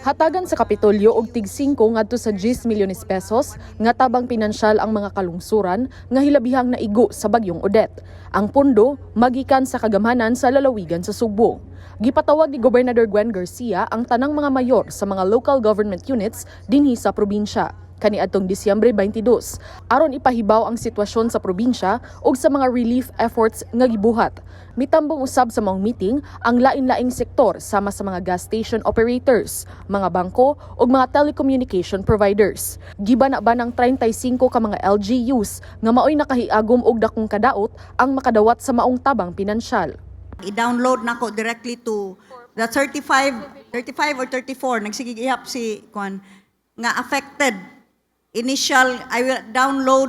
Hatagan sa Kapitolyo og tig 5 ngadto sa 10 milyones pesos nga tabang pinansyal ang mga kalungsuran nga hilabihang naigo sa bagyong Odette. Ang pondo magikan sa kagamhanan sa lalawigan sa Subo. Gipatawag ni Gobernador Gwen Garcia ang tanang mga mayor sa mga local government units dinhi sa probinsya kaniadtong Disyembre 22 aron ipahibaw ang sitwasyon sa probinsya ug sa mga relief efforts nga gibuhat. Mitambong usab sa maong meeting ang lain-laing sektor sama sa mga gas station operators, mga bangko ug mga telecommunication providers. Gibana-ba ng 35 ka mga LGUs nga maoy nakahiagom og dakong kadaot ang makadawat sa maong tabang pinansyal. I-download nako directly to the 35 or 34 nagsigigihap si Kwan nga affected. Initial, I will download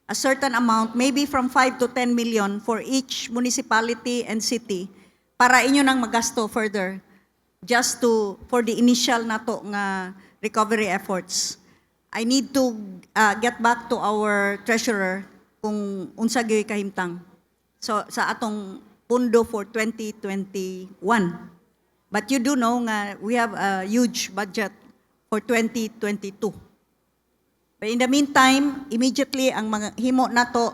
a certain amount, maybe from 5 to 10 million for each municipality and city para inyo nang magasto further just for the initial nato nga recovery efforts. I need to get back to our treasurer kung unsa gyud kahimtang. So sa atong pundo for 2021. But you do know nga we have a huge budget for 2022. But in the meantime, immediately ang mga himo nato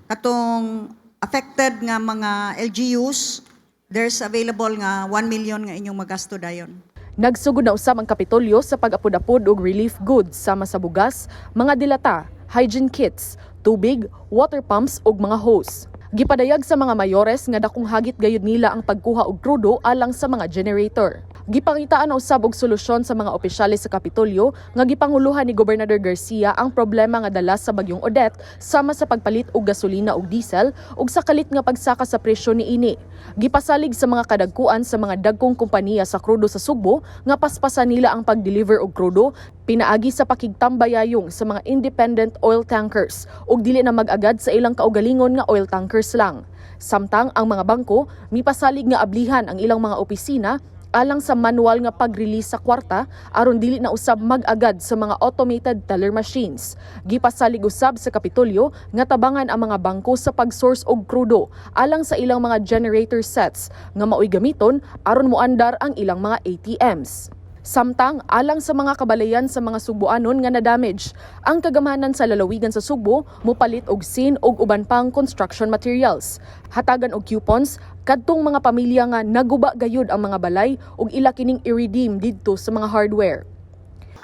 katong affected nga mga LGUs, there's available nga 1 million nga inyong magasto dayon. Nagsugod na usab ang Kapitolyo sa pag-apod-apod og relief goods sama sa bugas, mga dilata, hygiene kits, tubig, water pumps ug mga hose. Gipadayag sa mga mayores nga dakong hagit gayud nila ang pagkuha og krudo alang sa mga generator. Gipangitaan na usab og solusyon sa mga opisyales sa Kapitolyo nga gipanguluhan ni Gobernador Garcia ang problema nga dala sa bagyong Odette sama sa pagpalit og gasolina ug diesel ug sa kalit nga pagsaka sa presyo niini. Gipasalig sa mga kadagkuan sa mga dagkong kompanya sa krudo sa Subo nga paspasan nila ang pag-deliver og krudo pinaagi sa pakigtambayayong sa mga independent oil tankers ug dili na mag-agad sa ilang kaugalingon nga oil tankers lang. Samtang ang mga bangko mipasalig nga ablihan ang ilang mga opisina alang sa manual nga pag-release sa kwarta aron dili na usab mag-agad sa mga automated teller machines. Gipasalig usab sa Kapitolyo nga tabangan ang mga bangko sa pag-source og krudo alang sa ilang mga generator sets nga maoy gamiton aron moandar ang ilang mga ATMs. Samtang alang sa mga kabalayan sa mga Suboanon nga na-damage, ang kagamanan sa lalawigan sa Subo mopalit og sin og uban pang construction materials. Hatagan og coupons kadtong mga pamilya nga naguba gayud ang mga balay ug ila kining i-redeem didto sa mga hardware.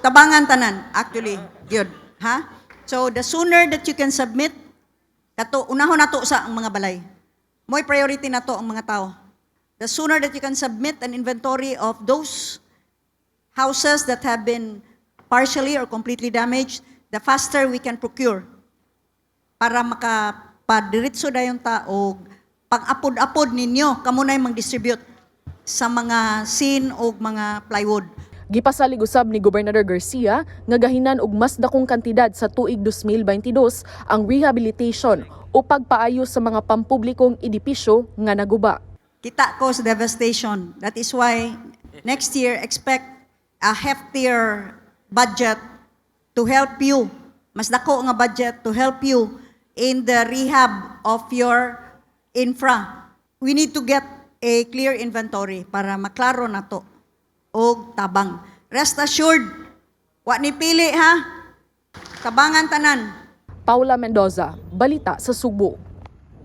Tabangan tanan actually, good, ha? So the sooner that you can submit unahon nato sa ang mga balay. Moy priority nato ang mga tao. The sooner that you can submit an inventory of those houses that have been partially or completely damaged, the faster we can procure para makapadiritso dayon ta og pang-apod-apod ninyo kamo nay mang-distribute sa mga sin og mga plywood. Gipasalig usab ni Gobernador Garcia nga gahinan og mas dakong kantidad sa tuig 2022 ang rehabilitation o pagpaayo sa mga pampublikong edipisyo nga naguba. Kita ko sa devastation. That is why next year expect a heftier budget to help you, mas dako nga budget to help you in the rehab of your infra. We need to get a clear inventory para maklaro na to og tabang. Rest assured, wa ni pili ha, tabangan tanan. Paula Mendoza, Balita sa Subo.